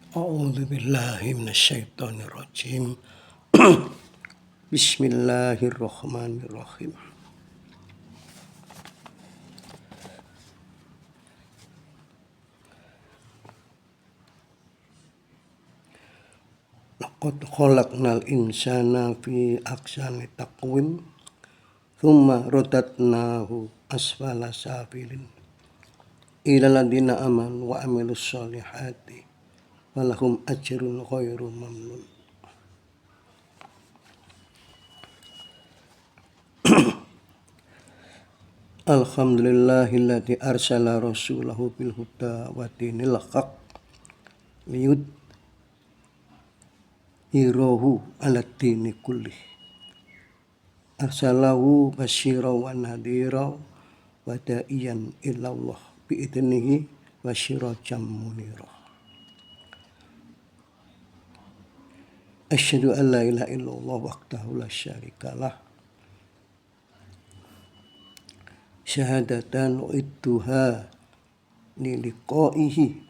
A'udzu billahi minasyaitonir rajim. Bismillahirrahmanirrahim. Laqad khalaqnal insana fi ahsani taqwim thumma radadnahu asfala safilin ilal ladzina amanu wa amilus solihati walahum ajrun ghairu mamnun. Alhamdulillahilladzi arsala rasulahu bil huda wa dinil haq liyudhhirahu 'ala dini kullih. Arsalahu basyira wa nadhira wa da'iyan ilallah bi'idnihi wa sirajan munira. Asyhadu an la ilaha illallah wahdahu la syarikalah syahadatan uidduha li liqaihi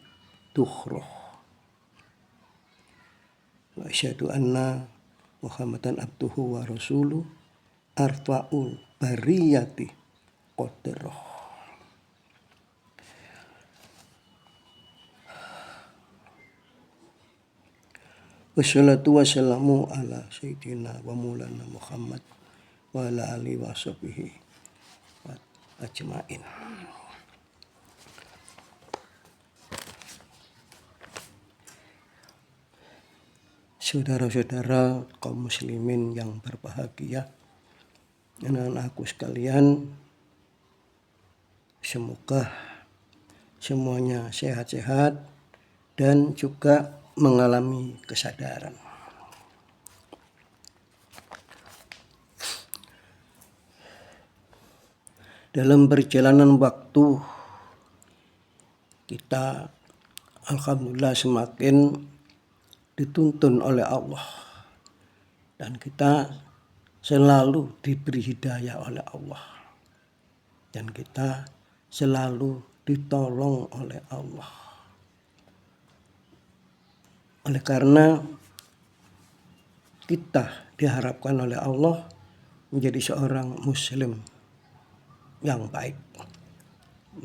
tukhrah. Wa asyhadu anna Muhammadan abduhu wa rasuluh arfa'ul bariyati qadrah. Wassalatu wassalamu ala sayyidina wa maulana Muhammad wa ala alihi wa sahbihi wa ajmain. Saudara-saudara kaum muslimin yang berbahagia, anak-anakku sekalian, semoga semuanya sehat-sehat dan juga mengalami kesadaran. Dalam perjalanan waktu kita alhamdulillah semakin dituntun oleh Allah dan kita selalu diberi hidayah oleh Allah dan kita selalu ditolong oleh Allah. Oleh karena kita diharapkan oleh Allah menjadi seorang muslim yang baik,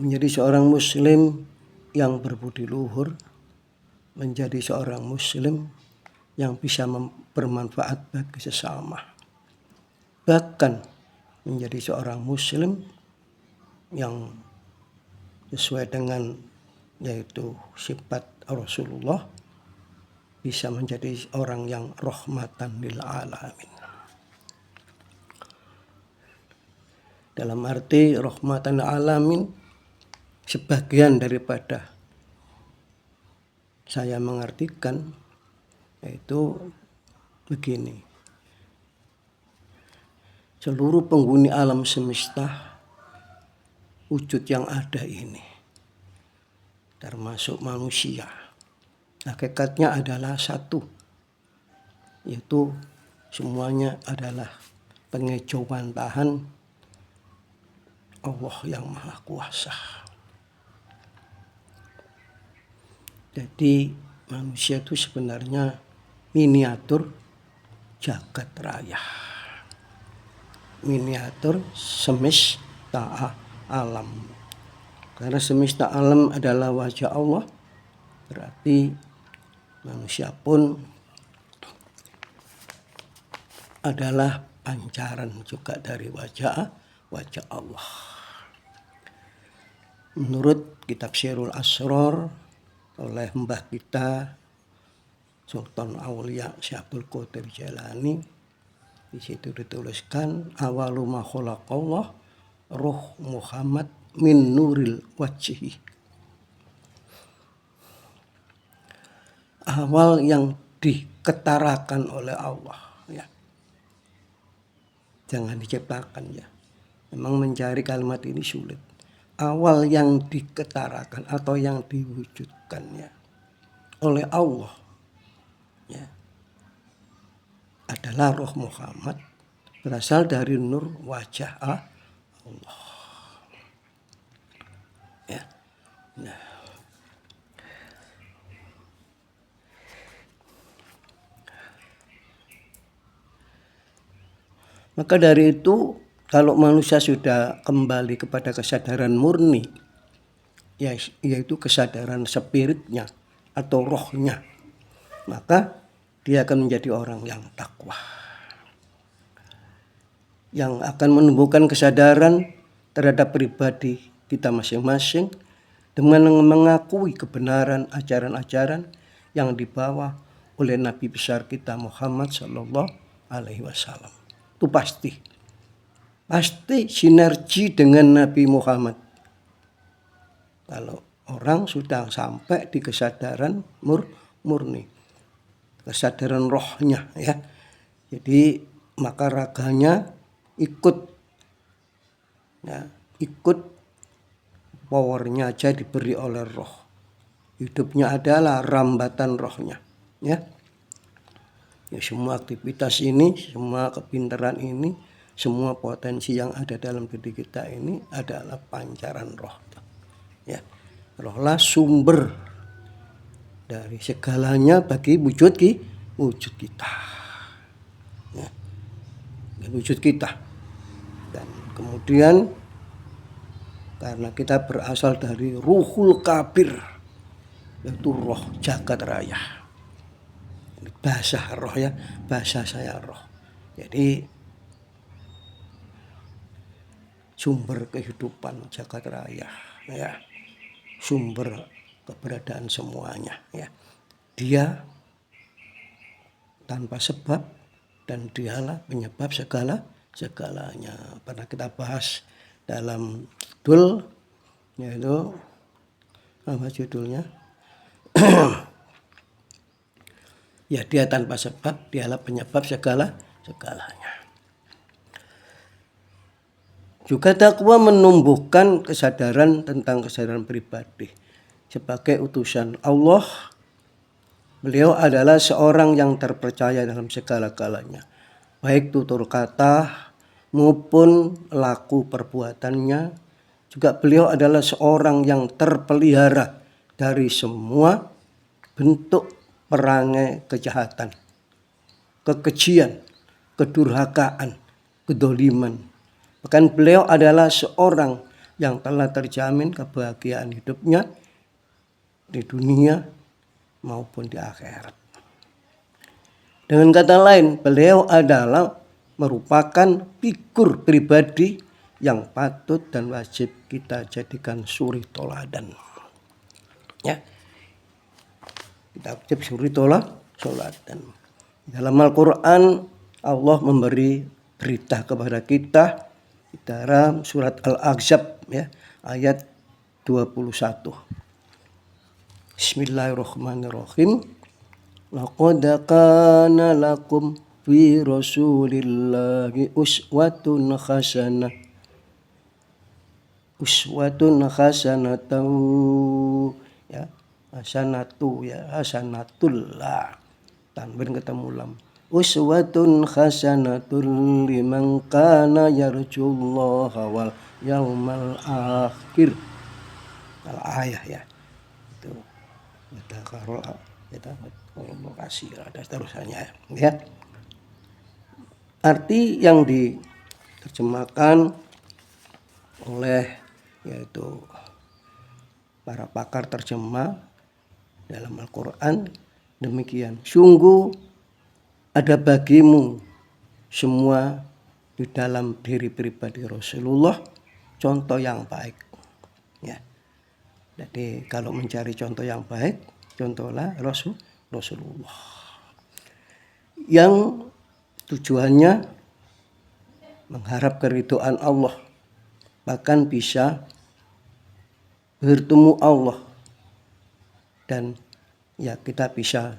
menjadi seorang muslim yang berbudi luhur, menjadi seorang muslim yang bisa bermanfaat bagi sesama, bahkan menjadi seorang muslim yang sesuai dengan yaitu sifat Rasulullah, bisa menjadi orang yang rahmatan lil alamin. Dalam arti rahmatan lil alamin, sebagian daripada saya mengartikan yaitu begini. Seluruh penghuni alam semesta wujud yang ada ini, termasuk manusia, hakikatnya adalah satu, yaitu semuanya adalah pengejauhan Tuhan Allah yang Maha Kuasa. Jadi manusia itu sebenarnya miniatur jagat raya, miniatur semesta alam. Karena semesta alam adalah wajah Allah, berarti manusia pun adalah pancaran juga dari wajah Allah. Menurut kitab Sirul Asrar oleh mbah kita Sultan Aulia Syekh Abdul Qadir Jailani, di situ dituliskan awalu ma khalaqallah ruh Muhammad min nuril wajhi. Awal yang diketarakan oleh Allah, ya. Jangan diciptakan, ya. Memang mencari kalimat ini sulit. Awal yang diketarakan atau yang diwujudkannya oleh Allah, ya, adalah roh Muhammad, berasal dari nur wajah Allah. Ya. Nah, Maka dari itu kalau manusia sudah kembali kepada kesadaran murni, yaitu kesadaran spiritnya atau rohnya, maka dia akan menjadi orang yang takwa, yang akan menumbuhkan kesadaran terhadap pribadi kita masing-masing dengan mengakui kebenaran ajaran-ajaran yang dibawa oleh Nabi besar kita Muhammad Sallallahu Alaihi Wasallam. Itu pasti sinergi dengan Nabi Muhammad. Kalau orang sudah sampai di kesadaran murni, kesadaran rohnya, ya, jadi maka raganya ikut powernya aja diberi oleh roh. Hidupnya adalah rambatan rohnya, ya. Semua aktivitas ini, semua kepintaran ini, semua potensi yang ada dalam diri kita ini adalah pancaran roh, ya. Rohlah sumber dari segalanya bagi wujud kita, ya. Wujud kita. Dan kemudian karena kita berasal dari ruhul kabir, yaitu roh jagat raya. Bahasa roh, ya, bahasa saya roh. Jadi sumber kehidupan jagat raya, ya, sumber keberadaan semuanya, ya. Dia tanpa sebab dan dialah penyebab segalanya. Pernah kita bahas dalam judul, yaitu apa judulnya? Ya, dia tanpa sebab, dialah penyebab segalanya. Juga takwa menumbuhkan kesadaran tentang kesadaran pribadi. Sebagai utusan Allah, beliau adalah seorang yang terpercaya dalam segala-galanya, baik tutur kata maupun laku perbuatannya. Juga beliau adalah seorang yang terpelihara dari semua bentuk perangai kejahatan, kekejian, kedurhakaan, kedoliman. Bahkan beliau adalah seorang yang telah terjamin kebahagiaan hidupnya di dunia maupun di akhirat. Dengan kata lain, beliau adalah merupakan figur pribadi yang patut dan wajib kita jadikan suri toladan, ya. Kita wajib suri toladan. Dalam Al-Quran Allah memberi berita kepada kita dalam surat Al-Ahzab, ya, ayat 21. Bismillahirrahmanirrahim. Laqad kana lakum fi rasulillahi uswatun hasanah. Ya, hasanatullah. Tanwin ketemu lam. Uswatun hasanatun liman kana yarjullaha wal yaumal akhir. Al-ayah, ya. Itu kita kasih ada terusannya, ya. Arti yang diterjemahkan oleh yaitu para pakar terjemah dalam Al-Quran demikian: sungguh ada bagimu semua di dalam diri pribadi Rasulullah contoh yang baik, ya. Jadi kalau mencari contoh yang baik, contohlah Rasulullah yang tujuannya mengharap keridhaan Allah, bahkan bisa bertemu Allah, dan ya kita bisa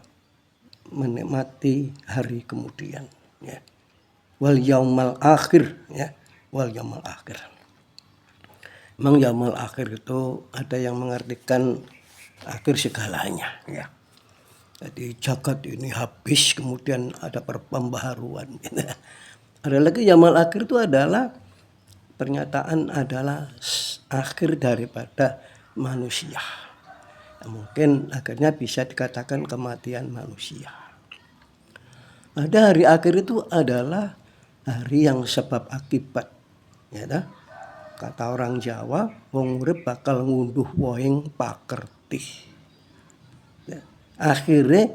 menikmati hari kemudian, ya. Wal yaumal akhir, ya, wal yaumal akhir. Memang yaumal akhir itu ada yang mengartikan akhir segalanya, ya. Jadi jagat ini habis, kemudian ada pembaharuan. Ada lagi yaumal akhir itu adalah pernyataan adalah akhir daripada manusia. Mungkin akhirnya bisa dikatakan kematian manusia. Ada hari akhir itu adalah hari yang sebab akibat. Ya dah. Kata orang Jawa, wong urip bakal ngunduh wohing pakerti. Ya. Akhirnya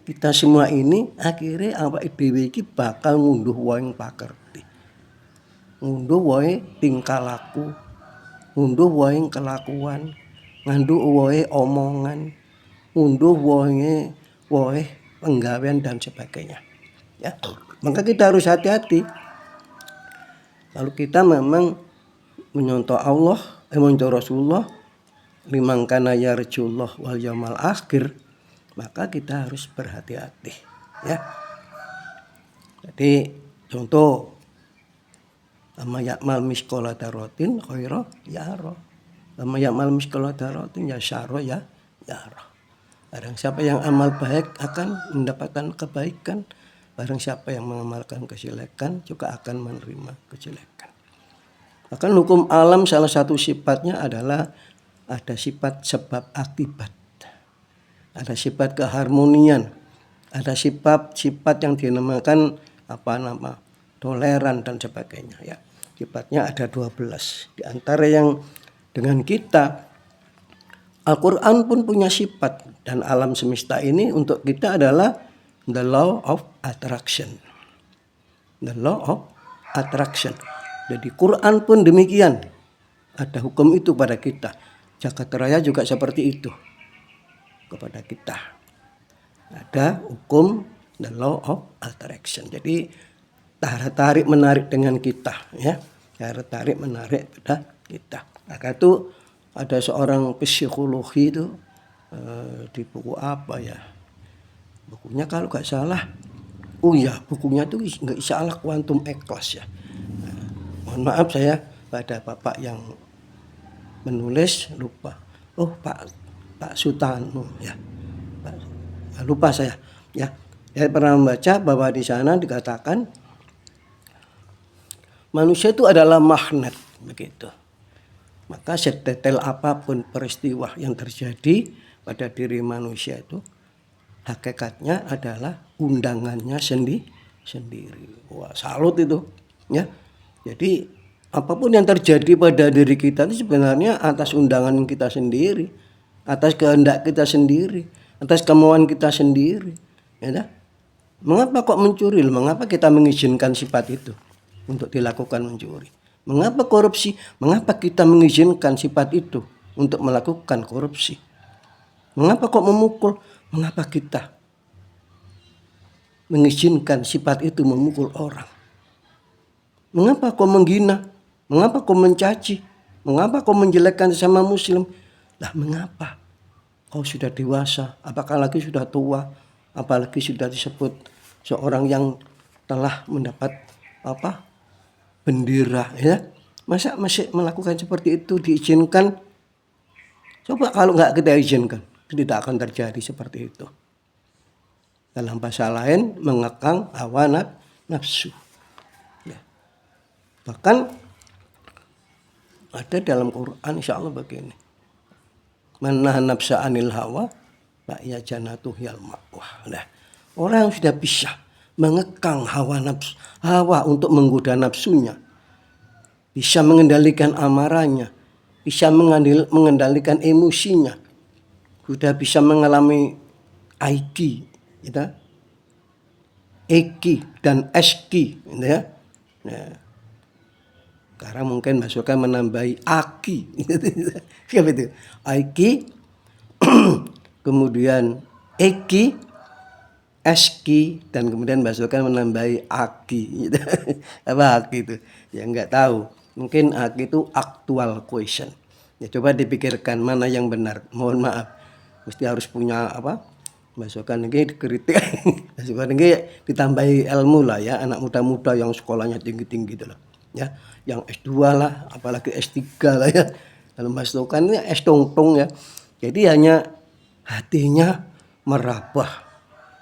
kita semua ini akhirnya awake dhewe iki bakal ngunduh wohing pakerti. Ngunduh wohe tingkah laku, ngunduh wohing kelakuan, ngunduh wohe omongan, ngunduh wohe penggawean dan sebagainya. Ya. Maka kita harus hati-hati. Kalau kita memang menyontoh Allah, menyontoh Rasulullah, liman kana yarjullah wal yaumal akhir, maka kita harus berhati-hati. Ya. Jadi contoh, amma ya'mal misqala dzarratin khaira yara. Amma ya'mal misqala dzarratin ya syarra ya yara. Barang siapa yang amal baik akan mendapatkan kebaikan. Barang siapa yang mengamalkan kejelekan juga akan menerima kejelekan. Bahkan hukum alam salah satu sifatnya adalah ada sifat sebab akibat. Ada sifat keharmonian. Ada sifat yang dinamakan toleran dan sebagainya. Ya. Sifatnya ada 12. Di antara yang dengan kita, Al-Quran pun punya sifat. Dan alam semesta ini untuk kita adalah the law of attraction. The law of attraction. Jadi Quran pun demikian. Ada hukum itu pada kita. Jagat raya juga seperti itu kepada kita. Ada hukum the law of attraction. Jadi tarik menarik dengan kita, ya. Tarik menarik pada kita. Maka itu ada seorang psikologi itu di buku apa ya? Bukunya kalau nggak salah, bukunya itu nggak salah Quantum Ikhlas ya. Mohon maaf saya pada bapak yang menulis lupa. Oh Pak Sutano ya. Lupa saya ya. Saya pernah membaca bahwa di sana dikatakan manusia itu adalah magnet begitu. Maka sedetail apapun peristiwa yang terjadi pada diri manusia itu hakikatnya adalah undangannya sendiri. Wah, salut itu ya. Jadi apapun yang terjadi pada diri kita itu sebenarnya atas undangan kita sendiri, atas kehendak kita sendiri, atas kemauan kita sendiri. Ya, mengapa kok mencuri? Mengapa kita mengizinkan sifat itu untuk dilakukan mencuri? Mengapa korupsi? Mengapa kita mengizinkan sifat itu untuk melakukan korupsi? Mengapa kok memukul? Mengapa kita mengizinkan sifat itu memukul orang? Mengapa kau menghina? Mengapa kau mencaci? Mengapa kau menjelekkan sesama muslim? Lah mengapa? Kau sudah dewasa, apakah lagi sudah tua, apalagi sudah disebut seorang yang telah mendapat bendera ya. Masa masih melakukan seperti itu diizinkan? Coba kalau nggak kita izinkan, tidak akan terjadi seperti itu. Dalam bahasa lain, mengekang hawa nafsu. Ya. Bahkan ada dalam Quran insya Allah begini. Man nahan nafsa anil hawa ya jannatuh yal ma'wah. Nah, orang yang sudah bisa mengekang hawa untuk menggoda nafsunya, bisa mengendalikan amarahnya, bisa mengendalikan emosinya, sudah bisa mengalami IQ, gitu, EQ dan SQ, gitu ya. Nah, sekarang mungkin masukkan menambahi aki, siapa itu? IQ, kemudian EQ, SQ, dan kemudian masukkan menambahi aki. Gitu. Apa aki itu? Ya nggak tahu. Mungkin aki itu actual question. Ya coba dipikirkan mana yang benar. Mohon maaf, mesti harus punya masukkan ini dikritik, masukkan ini ditambahi ilmu lah ya, anak muda-muda yang sekolahnya tinggi-tinggi gitu lah. Ya, yang S2 lah, apalagi S3 lah ya. Kalau masukkan ini S tong-tong ya. Jadi hanya hatinya merabah,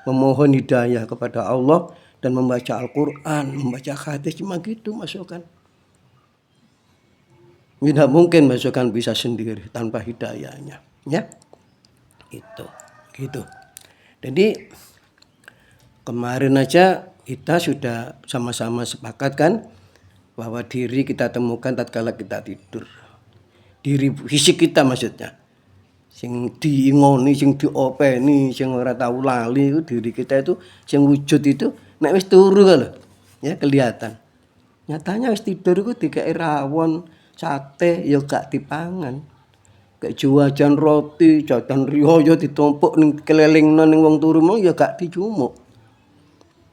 memohon hidayah kepada Allah dan membaca Al-Quran, membaca hadis, cuma gitu masukkan. Tidak mungkin masukkan bisa sendiri tanpa hidayahnya, ya. Itu, gitu. Jadi kemarin aja kita sudah sama-sama sepakat kan bahwa diri kita temukan tatkala kita tidur. Diri fisik kita maksudnya. Sing diingoni, sing diopeni, sing ora tahu lali itu diri kita itu sing wujud itu nek wis turu lho. Ya kelihatan. Nyatanya wis tidur iku dikek rawon, sate ya gak dipangan. Kayak jajan roti, jajan riyaya ditumpuk ning kelilingno ning wong turu mau ya gak dijumuk.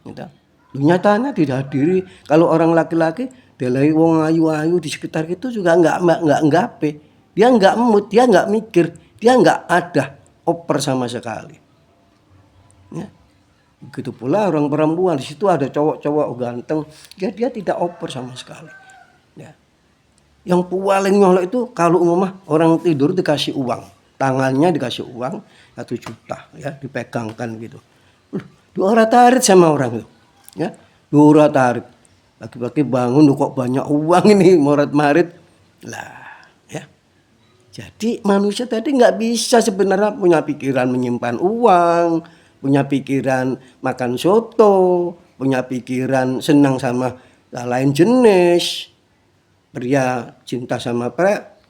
Gitu. Nyatanya dihadiri kalau orang laki-laki delai wong ayu-ayu di sekitar itu juga enggak nggape. Dia enggak mood, dia enggak mikir, dia enggak ada oper sama sekali. Ya. Begitu pula orang perempuan, di situ ada cowok-cowok ganteng, ya dia tidak oper sama sekali. Ya. Yang paling nyolok itu kalau umumnya orang tidur dikasih uang, tangannya dikasih uang 1 juta ya, dipegangkan gitu. Dua tarik sama orang itu. Ya, dua tarik. Pagi-pagi bangun kok banyak uang ini morat-marit. Lah, ya. Jadi manusia tadi nggak bisa sebenarnya punya pikiran menyimpan uang, punya pikiran makan soto, punya pikiran senang sama lain jenis. Pria cinta sama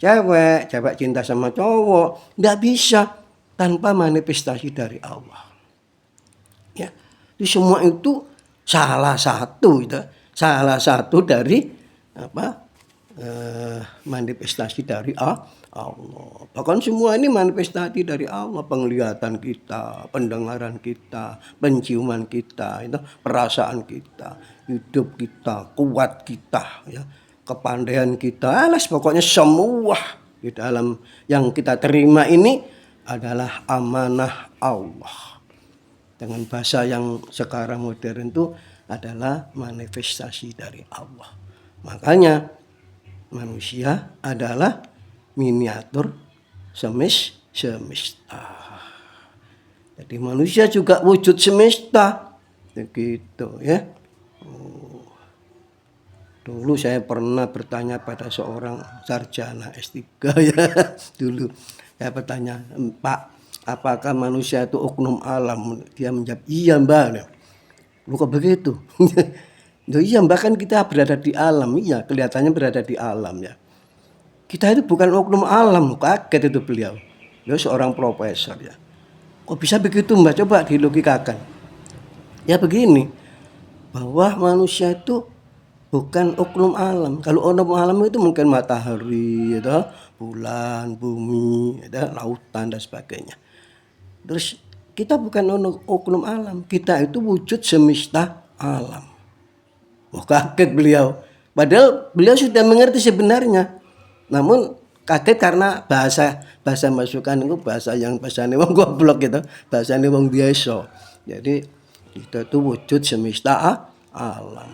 cewek, cewek cinta sama cowok. Nggak bisa tanpa manifestasi dari Allah. Ya, itu semua itu salah satu dari manifestasi dari Allah. Bahkan semua ini manifestasi dari Allah, penglihatan kita, pendengaran kita, penciuman kita, itu perasaan kita, hidup kita, kuat kita, ya, kepandaian kita, alas pokoknya semua di dalam yang kita terima ini adalah amanah Allah. Dengan bahasa yang sekarang modern itu adalah manifestasi dari Allah. Makanya manusia adalah miniatur semesta. Jadi manusia juga wujud semesta. Begitu ya. Dulu saya pernah bertanya pada seorang sarjana S3 ya. Dulu saya bertanya, Pak, apakah manusia itu oknum alam? Dia menjawab, iya Mbak. Bukan begitu. Iya Mbak, kan kita berada di alam. Iya, kelihatannya berada di alam ya. Kita itu bukan oknum alam. Kaget itu beliau. Beliau seorang profesor ya. Kok bisa begitu Mbak? Coba dilogikakan. Ya begini, bahwa manusia itu bukan oknum alam. Kalau oknum alam itu mungkin matahari, ya, bulan, bumi, ya, lautan dan sebagainya. Terus kita bukan oknum alam, kita itu wujud semesta alam. Wah, kaget beliau. Padahal beliau sudah mengerti sebenarnya. Namun kaget karena bahasa masukan itu bahasa wong goblok gitu, bahasa wong biasa. Jadi kita itu wujud semesta alam.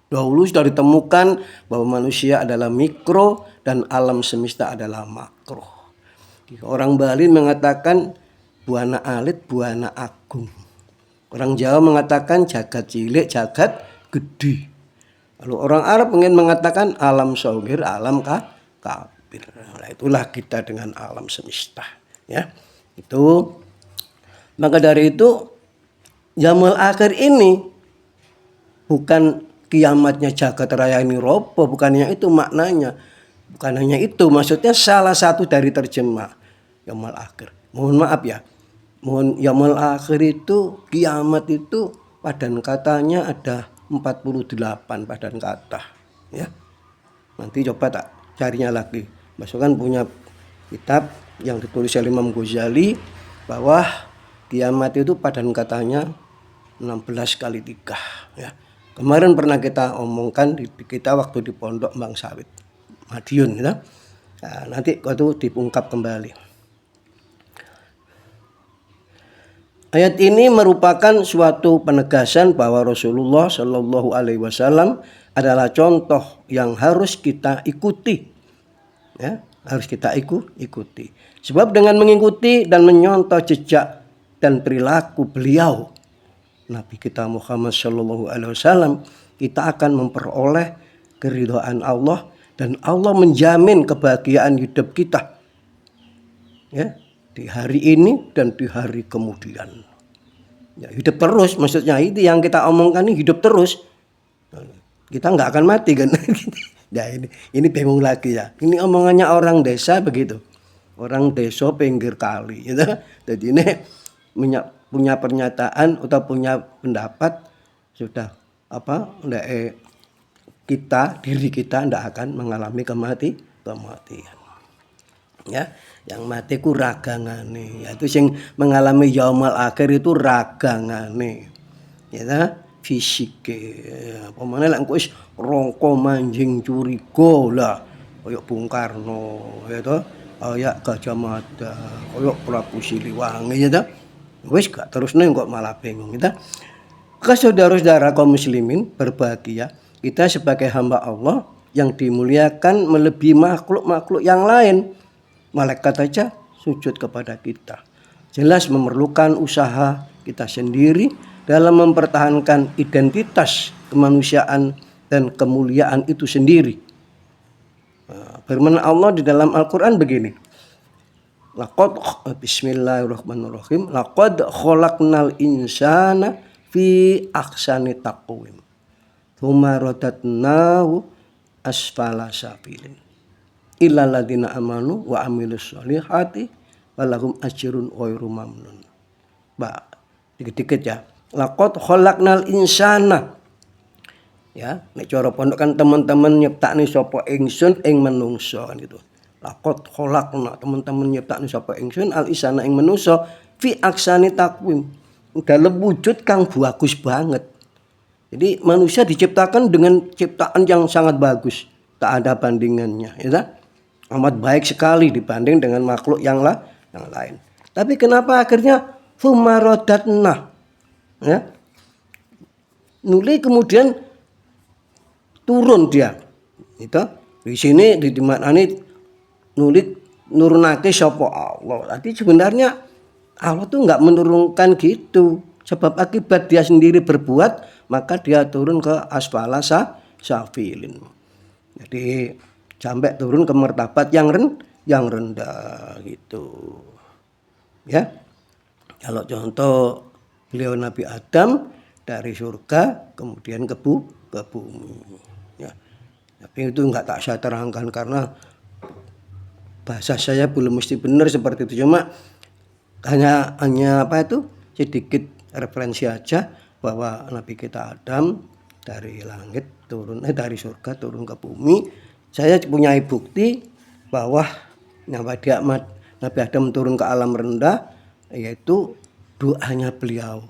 Dahulu sudah ditemukan bahwa manusia adalah mikro dan alam semesta adalah makro. Orang Bali mengatakan buana alit, buana agung. Orang Jawa mengatakan jagat cilik, jagat gede. Lalu orang Arab ingin mengatakan alam shogir, alam kabir. Nah, itulah kita dengan alam semesta. Ya, itu. Maka dari itu Yaumul Akhir ini bukan kiamatnya jagat raya ini roboh, bukannya itu maknanya. Bukan hanya itu, maksudnya salah satu dari terjemah Yaumul Akhir. Mohon maaf ya. Yaumul Akhir itu kiamat itu padan katanya ada 48 padan kata, ya. Nanti coba tak carinya lagi. Masukkan punya kitab yang ditulis oleh Imam Ghazali bahwa kiamat itu padan katanya 16 kali 3, ya. Kemarin pernah kita omongkan di kita waktu di Pondok Bang Sawit Madiun, gitu. Nah, nanti itu diungkap kembali. Ayat ini merupakan suatu penegasan bahwa Rasulullah Shallallahu Alaihi Wasallam adalah contoh yang harus kita ikuti, ya, harus kita ikuti. Sebab dengan mengikuti dan menyontoh jejak dan perilaku beliau, Nabi kita Muhammad Shallallahu Alaihi Wasallam, kita akan memperoleh keridhaan Allah dan Allah menjamin kebahagiaan hidup kita, ya, di hari ini dan di hari kemudian. Ya, hidup terus, maksudnya itu yang kita omongkan ini hidup terus. Kita nggak akan mati kan? Ya ini bingung lagi ya. Ini omongannya orang desa begitu. Orang desa pinggir kali, gitu. Jadi ini punya pernyataan atau punya pendapat sudah diri kita tidak akan mengalami kematian. Ya, yang mati ku ragangane, yaitu sing mengalami yaumul akhir itu ragangane, ya fisike. Pemane lek engko wis rangka manjing curiga lah, kaya Bung Karno, ya toh, kaya Gajah Mada, kaya Prabu Siliwangi, ya toh. Wis gak terusne kok malah bingung, ya toh. Saudara-saudara kaum muslimin berbahagia, kita sebagai hamba Allah yang dimuliakan melebihi makhluk-makhluk yang lain. Malaikat saja sujud kepada kita. Jelas memerlukan usaha kita sendiri dalam mempertahankan identitas kemanusiaan dan kemuliaan itu sendiri. Firman Allah di dalam Al-Quran begini. Bismillahirrahmanirrahim. Laqad khalaqnal insana fi ahsani taqwim. Tsumma radadnahu asfala safilin. Illal ladzina amanu wa amilus sholihati walahum ajrun ghairu mamnun. Dikit-dikit ya. Laqad khalaqnal insana. Ya, nek cara pondok kan teman-teman nyiptakne sapa ingsun ing menungso gitu. Laqad khalaqna, teman-teman nyiptakne sapa ingsun al insana ing menungso fi aksani takwim. Dalam wujud kang bagus banget. Jadi manusia diciptakan dengan ciptaan yang sangat bagus, tak ada bandingannya, ya. Amat baik sekali dibanding dengan makhluk yang lain. Tapi kenapa akhirnya fumarodatna, ya? Nuli kemudian turun dia. Itu di sini di mana ini nuli nurunake sapa Allah. Tapi sebenarnya Allah tuh nggak menurunkan gitu. Sebab akibat dia sendiri berbuat, maka dia turun ke asfala safilin. Jadi sampai turun ke martabat yang rendah gitu. Ya. Kalau contoh beliau Nabi Adam dari surga kemudian ke bumi. Ya. Tapi itu enggak tak saya terangkan karena bahasa saya belum mesti benar seperti itu. Cuma hanya sedikit referensi aja bahwa Nabi kita Adam dari langit dari surga turun ke bumi. Saya punya bukti bahwa Nabi Adam turun ke alam rendah, yaitu doanya beliau.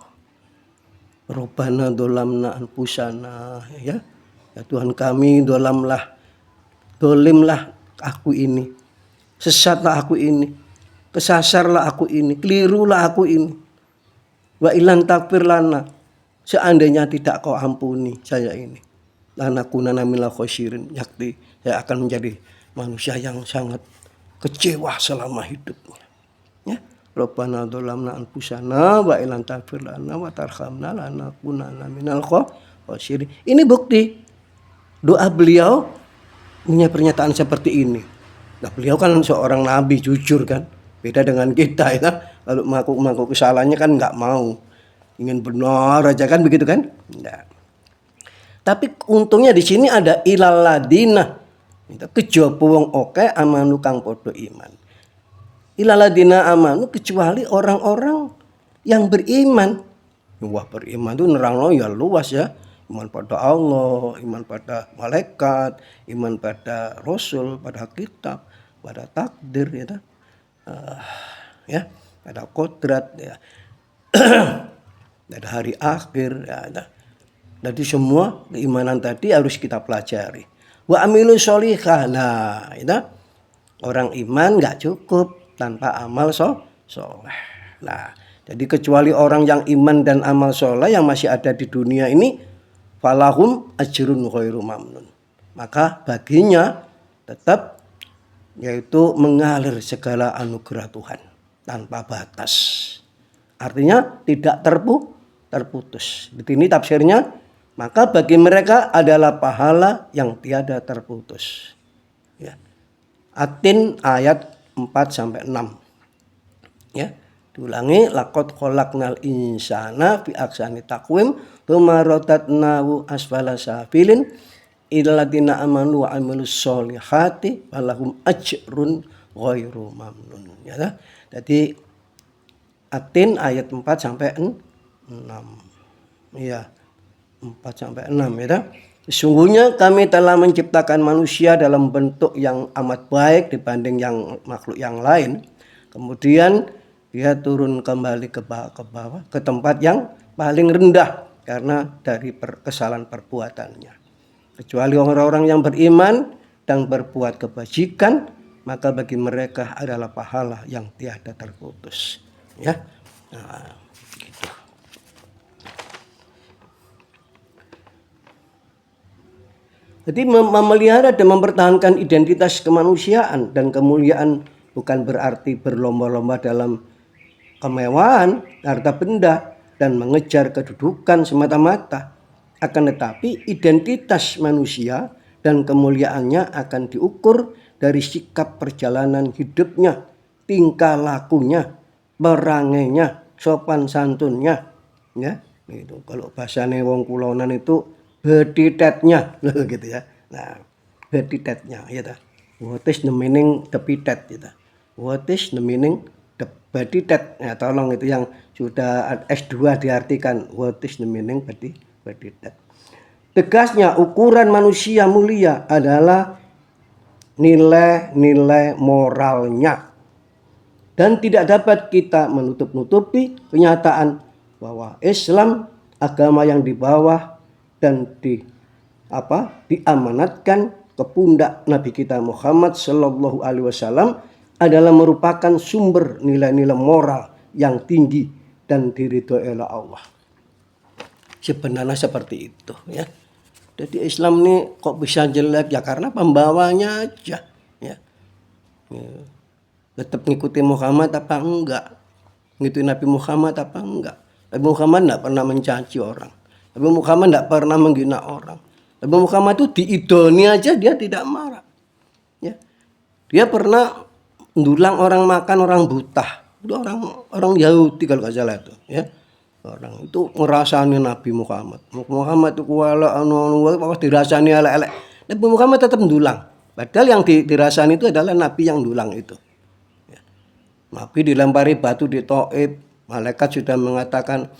Rabbana dzalamna anfusana, ya Tuhan kami, dolimlah aku ini, sesatlah aku ini, kesasarlah aku ini, kelirulah aku ini. Wa ilan takfir lana, seandainya tidak kau ampuni saya ini, lanakunana minal khosirin, yakti saya akan menjadi manusia yang sangat kecewa selama hidupnya. Ya, Rabbana dzalamna anfusana wa ilan takfir lana wa tarhamna lanakunana minal khosirin. Ini bukti doa beliau punya pernyataan seperti ini. Nah, beliau kan seorang nabi jujur kan, beda dengan kita ya. Kalau mengaku kesalahannya kan nggak mau, ingin benar aja kan begitu kan? Nah. Tapi untungnya di sini ada ilal ladina, kejaba wong oke amanu kang padha iman. Ilal ladina amanu kecuali orang-orang yang beriman. Wah, beriman itu nerangno ya luas ya. Iman pada Allah, iman pada malaikat, iman pada Rasul, pada kitab, pada takdir ya. Ya, pada kodrat ya. Ada hari akhir ya. Jadi semua keimanan tadi harus kita pelajari. Wa amilu sholihah. Nah, itu orang iman nggak cukup tanpa amal soleh. Nah, jadi kecuali orang yang iman dan amal soleh yang masih ada di dunia ini, falahum ajrun ghairu mamnun. Maka baginya tetap yaitu mengalir segala anugerah Tuhan tanpa batas. Artinya tidak terputus. Di sini tafsirnya, maka bagi mereka adalah pahala yang tiada terputus. Ya. At-Tin ayat 4-6. Ya. Diulangi, laqad khalaqnal insana fi ahsani taqwim tsumma radadnahu asfala safilin illal ladzina amanu wa amilus sholihati falahum ajrun ghairu mamnun. Ya. Jadi Atin ayat 4 sampai 6. Iya. 4 sampai 6 ya. Sesungguhnya kami telah menciptakan manusia dalam bentuk yang amat baik dibanding yang makhluk yang lain. Kemudian dia turun kembali ke bawah, ke tempat yang paling rendah karena dari kesalahan perbuatannya. Kecuali orang-orang yang beriman dan berbuat kebajikan, maka bagi mereka adalah pahala yang tiada terputus. Ya, nah, gitu. Jadi memelihara dan mempertahankan identitas kemanusiaan dan kemuliaan bukan berarti berlomba-lomba dalam kemewahan, harta benda, dan mengejar kedudukan semata-mata. Akan tetapi identitas manusia dan kemuliaannya akan diukur dari sikap perjalanan hidupnya, tingkah lakunya, perangainya, sopan santunnya. Ya, itu kalau bahasane wong kulonan itu beditetnya gitu ya. Nah, beditetnya ya. What is the meaning depitet gitu. What is the meaning beditet? Ya, tolong itu yang sudah S2 diartikan what is the meaning beditet. Tegasnya ukuran manusia mulia adalah nilai-nilai moralnya. Dan tidak dapat kita menutup-nutupi kenyataan bahwa Islam agama yang di bawah dan diamanatkan ke pundak Nabi kita Muhammad Sallallahu Alaihi Wasallam adalah merupakan sumber nilai-nilai moral yang tinggi dan diridhoi oleh Allah. Sebenarnya seperti itu ya. Jadi Islam ini kok bisa jelek ya karena pembawanya aja ya. Tetap ngikuti Muhammad apa enggak? Ngikuti Nabi Muhammad apa enggak? Nabi Muhammad enggak pernah mencaci orang. Nabi Muhammad enggak pernah menghina orang. Nabi Muhammad itu diidoni aja dia tidak marah. Ya. Dia pernah ndulang orang makan orang buta. Itu orang Yahudi kalau enggak salah itu, ya. Orang itu ngerasani Nabi Muhammad. Muhammad itu kuala pokoknya dirasani elek-elek. Nabi Muhammad tetap ndulang. Padahal yang dirasani itu adalah Nabi yang ndulang itu. Ya. Nabi dilempari batu di Taif. Malaikat sudah mengatakan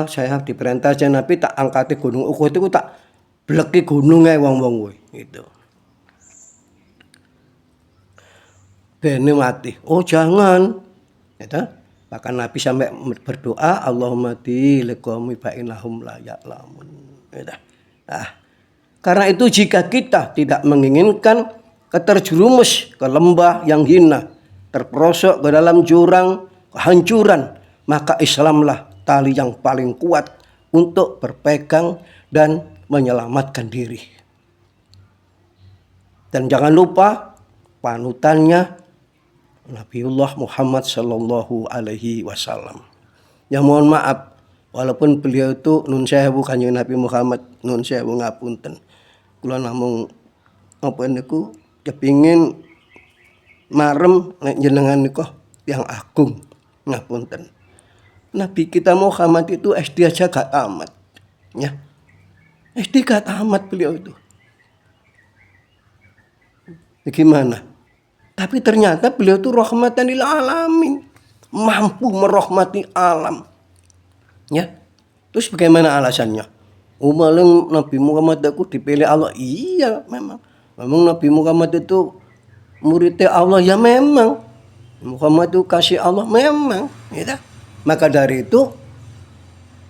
saya diperintah aja Nabi tak angkati gunung Uhud itu tak bleki gunungnya wong-wong gitu. Bene mati. Oh jangan. Ya, bahkan Nabi sampai berdoa Allahumma di liqaumi ba'inahum la ya'lamun. Ya, nah, karena itu jika kita tidak menginginkan terjerumus ke lembah yang hina, terperosok ke dalam jurang kehancuran, maka Islamlah tali yang paling kuat untuk berpegang dan menyelamatkan diri. Dan jangan lupa panutannya Nabiullah Muhammad Sallallahu Alaihi Wasallam. Ya mohon maaf, walaupun beliau itu nun sewu kanjeng Nabi Muhammad nun sewu ngapunten. Kula namung niku kepingin marem nek jenengan niku yang agung ngapunten. Nabi kita Muhammad itu SD aja gak tamat. Ya. SD gak tamat beliau itu. Gimana? Tapi ternyata beliau itu rahmatan lil alamin. Mampu merahmati alam. Ya. Terus bagaimana alasannya? Malang Nabi Muhammad aku dipilih Allah. Iya memang. Memang Nabi Muhammad itu muridnya Allah. Ya memang. Muhammad itu kasih Allah. Memang. Ya. Maka dari itu,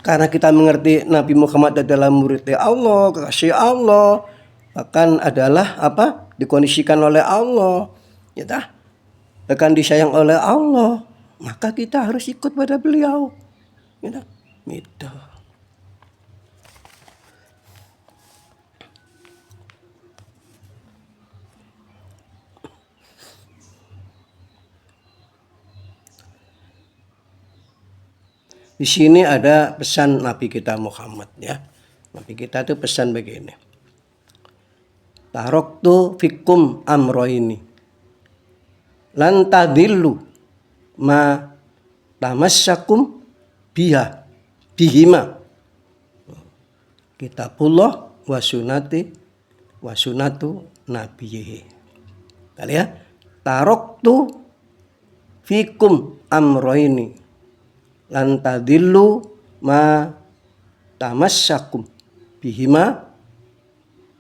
karena kita mengerti Nabi Muhammad adalah muridnya Allah, kasih Allah. Bahkan adalah dikondisikan oleh Allah. Ya dah, akan disayang oleh Allah, maka kita harus ikut pada beliau. Ya dah, gitu. Di sini ada pesan Nabi kita Muhammad ya. Nabi kita itu pesan begini. Taraktu fikum amroini lan tadillu ma tamassakum bihima. Kitabullah wa sunnatu nabiyhi. Kali ya. Taraktu fikum amroini lan tadillu ma tamassakum bihima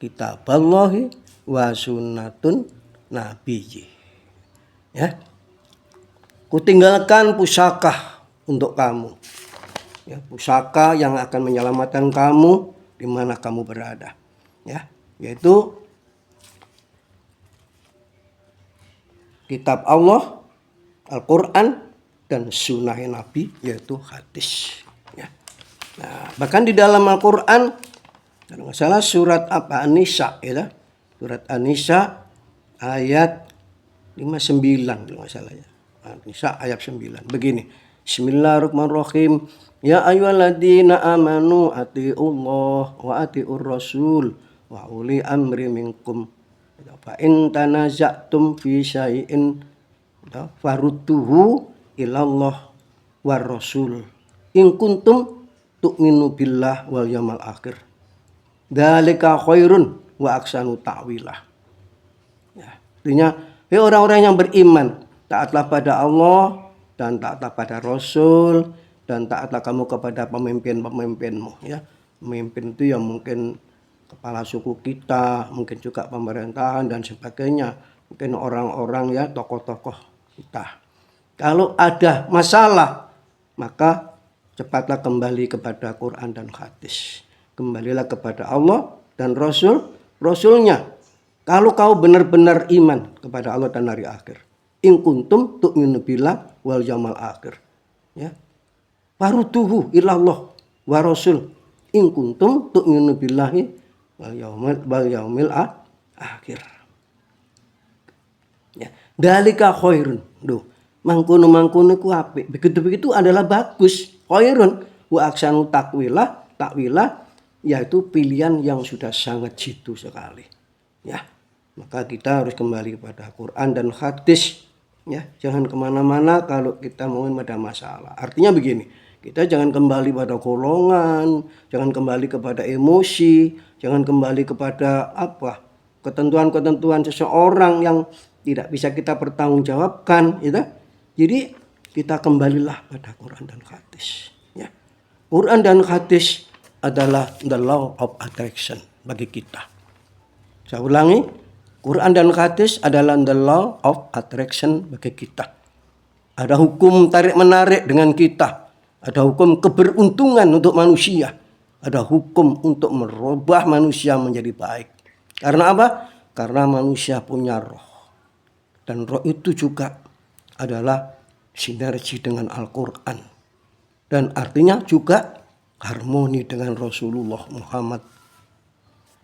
kitaballahi wa sunnatun nabiyyi. Ya. Kutinggalkan pusaka untuk kamu. Ya, pusaka yang akan menyelamatkan kamu di mana kamu berada. Ya, yaitu kitab Allah, Al-Quran, dan sunnah Nabi, yaitu hadis. Ya. Nah, bahkan di dalam Al-Quran, kalau nggak salah surat apa? An-Nisa, ya. Surat An-Nisa ayat 59, kalau nggak salah ya. An-Nisa ayat 9. Begini. Bismillahirrahmanirrahim. Ya ayyuhalladzina amanu atiiullah wa atiiur rasul wa uli amri minkum. Fa in tanaza'tum fi syai'in farudduhu ilallah war rasul in kuntum tu'minu billah wal yaumil akhir. Dzalika khairun wa aksanu ta'wilah. Ya, artinya orang-orang yang beriman, taatlah pada Allah dan taatlah pada Rasul dan taatlah kamu kepada pemimpin-pemimpinmu. Ya, pemimpin itu yang mungkin kepala suku kita, mungkin juga pemerintahan dan sebagainya, mungkin orang-orang ya tokoh-tokoh kita. Kalau ada masalah, maka cepatlah kembali kepada Quran dan hadis. Kembalilah kepada Allah dan Rasulnya. Kalau kau benar-benar iman kepada Allah dan hari akhir. In kuntum tu'minu billah wal yaumil akhir. Ya. Farudduhu ilallah wa rasul. In kuntum tu'minu billahi wal yaumil akhir. Ya, dalika khairun. Duh, mangkono ku apik. Begitu adalah bagus. Khairun wa aksanu takwilah yaitu pilihan yang sudah sangat jitu sekali. Ya, maka kita harus kembali kepada Quran dan hadis. Ya, jangan kemana-mana kalau kita mau ada masalah. Artinya begini, kita jangan kembali pada golongan, jangan kembali kepada emosi, jangan kembali kepada ketentuan-ketentuan seseorang yang tidak bisa kita pertanggungjawabkan, gitu. Jadi kita kembalilah pada Quran dan hadis. Ya. Quran dan hadis adalah the law of attraction bagi kita. Saya ulangi, Quran dan hadis adalah the law of attraction bagi kita. Ada hukum tarik-menarik dengan kita. Ada hukum keberuntungan untuk manusia. Ada hukum untuk merubah manusia menjadi baik. Karena apa? Karena manusia punya roh. Dan roh itu juga adalah sinergi dengan Al-Quran. Dan artinya juga harmoni dengan Rasulullah Muhammad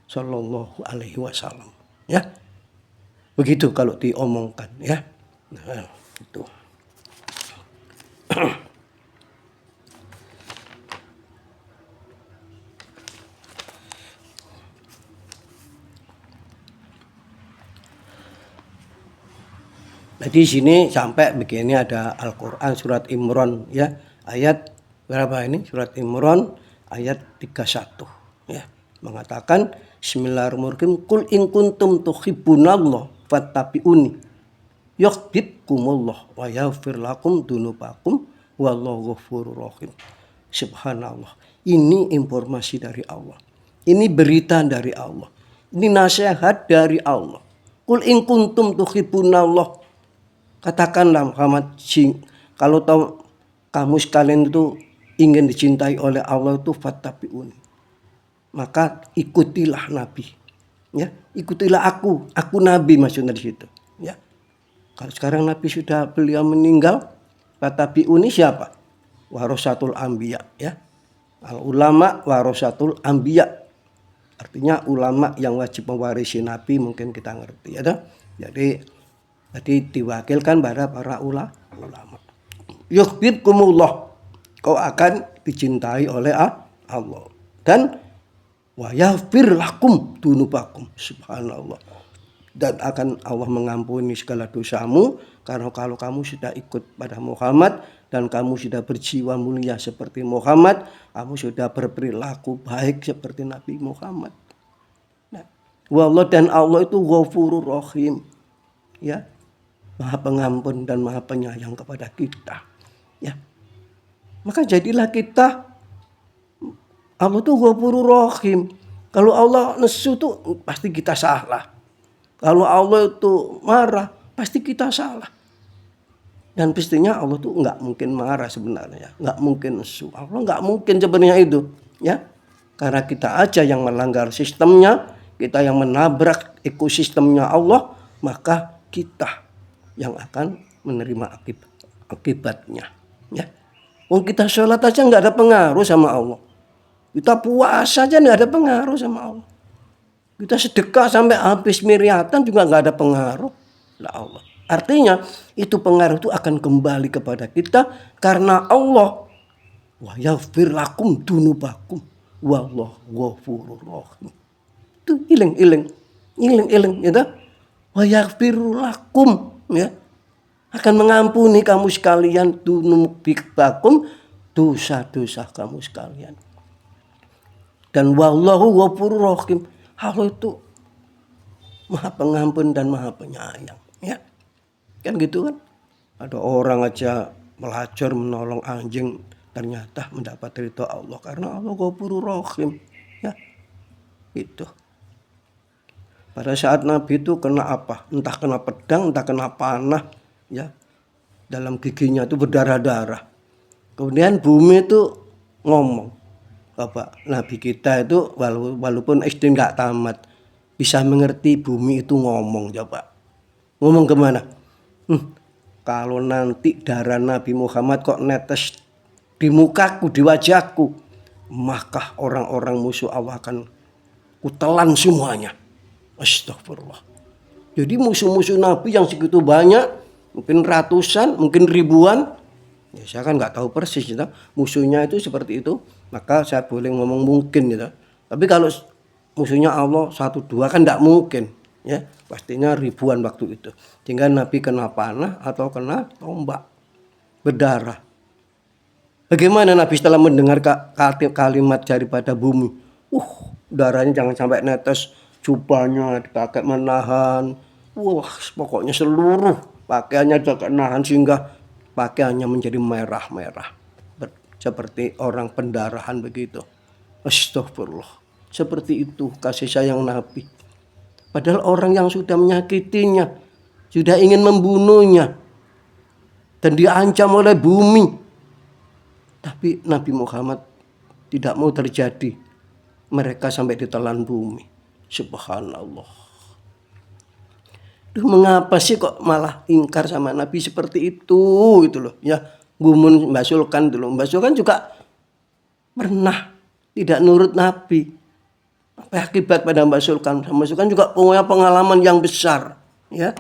Sallallahu Alaihi Wasallam. Ya, begitu kalau diomongkan. Ya, nah, itu. Nah, di sini sampai begini ada Al-Quran surat Imran ya, ayat berapa ini? Surat Imran ayat 31 ya, mengatakan Bismillahirrahmanirrahim, Qul in kuntum tuhibbunallah fattabi'uni yuhibbukumullah wa yaghfir lakum dzunubakum wallahu ghafurur rahim. Subhanallah. Ini informasi dari Allah. Ini berita dari Allah. Ini nasihat dari Allah. Qul in kuntum tuhibbunallah. Katakanlah Muhammad, kalau tahu kamu sekalian itu ingin dicintai oleh Allah itu fattabi'uni. Maka ikutilah Nabi. Ya, ikutilah aku Nabi maksudnya di situ. Ya. Kalau sekarang Nabi sudah beliau meninggal, fattabi'uni siapa? Warasatul anbiya, ya. Al ulama warasatul anbiya. Artinya ulama yang wajib mewarisi Nabi, mungkin kita ngerti ya. Jadi diwakilkan pada para ulama. Yuhibbukumullah, kau akan dicintai oleh Allah. Dan wa yaghfir lakum dzunubakum. Subhanallah. dan akan Allah mengampuni segala dosamu. Karena kalau kamu sudah ikut pada Muhammad dan kamu sudah berjiwa mulia seperti Muhammad, kamu sudah berperilaku baik seperti Nabi Muhammad. Nah, wallah, dan Allah itu Ghafurur Rahim, ya, Maha Pengampun dan Maha Penyayang kepada kita, ya. Maka jadilah kita, Allah itu Ghafurur Rahim. Kalau Allah nesu tuh pasti kita salah. Kalau Allah itu marah, pasti kita salah. Dan pastinya Allah tuh nggak mungkin marah sebenarnya, nggak mungkin nesu. Allah nggak mungkin sebenarnya itu, ya. Karena kita aja yang melanggar sistemnya, kita yang menabrak ekosistemnya Allah, maka kita yang akan menerima akibatnya, ya. Kita sholat aja nggak ada pengaruh sama Allah. Kita puasa aja nggak ada pengaruh sama Allah. Kita sedekah sampai habis miliatan juga nggak ada pengaruh lah Allah. Artinya itu pengaruh itu akan kembali kepada kita karena Allah wa yaghfir lakum dunubakum wallahu ghafurur rahim. Itu iling gitu. Wa yaghfir lakum, ya, akan mengampuni kamu sekalian dunubakum, dosa-dosa kamu sekalian. Dan wallahu ghafurur rahim, Allah itu Maha Pengampun dan Maha Penyayang, ya. Kan gitu kan. Ada orang aja melacur menolong anjing ternyata mendapat ridho Allah karena Allah Ghafurur Rahim, ya. Itu. Pada saat Nabi itu kena apa? Entah kena pedang, entah kena panah, ya. Dalam giginya itu berdarah-darah. Kemudian bumi itu ngomong. Bapak Nabi kita itu walaupun SD nggak tamat bisa mengerti bumi itu ngomong. Coba ngomong kemana? Kalau nanti darah Nabi Muhammad kok netes di mukaku, di wajahku, maka orang-orang musuh Allah akan kutelan semuanya. Astagfirullah. Jadi musuh-musuh Nabi yang segitu banyak, mungkin ratusan, mungkin ribuan, ya saya kan nggak tahu persis gitu. Musuhnya itu seperti itu, maka saya boleh ngomong mungkin gitu. Tapi kalau musuhnya Allah 1-2 kan nggak mungkin, ya. Pastinya ribuan waktu itu. Sehingga Nabi kena panah atau kena tombak berdarah. Bagaimana Nabi setelah mendengar kalimat daripada bumi? Darahnya jangan sampai netes, jubahnya dipakai menahan. Pokoknya seluruh pakaiannya juga menahan sehingga pakaiannya menjadi merah-merah. Seperti orang pendarahan begitu. Astagfirullah. Seperti itu kasih sayang Nabi. Padahal orang yang sudah menyakitinya, sudah ingin membunuhnya, dan diancam oleh bumi. Tapi Nabi Muhammad tidak mau terjadi. Mereka sampai ditelan bumi. Subhanallah. Duh, mengapa sih kok malah ingkar sama Nabi seperti itu gitu loh, ya. Gumun Mbak Sulkan dulu. Mbak Sulkan juga pernah tidak nurut Nabi. Apa akibat pada Mbak Sulkan? Mbak Sulkan juga punya pengalaman yang besar, ya.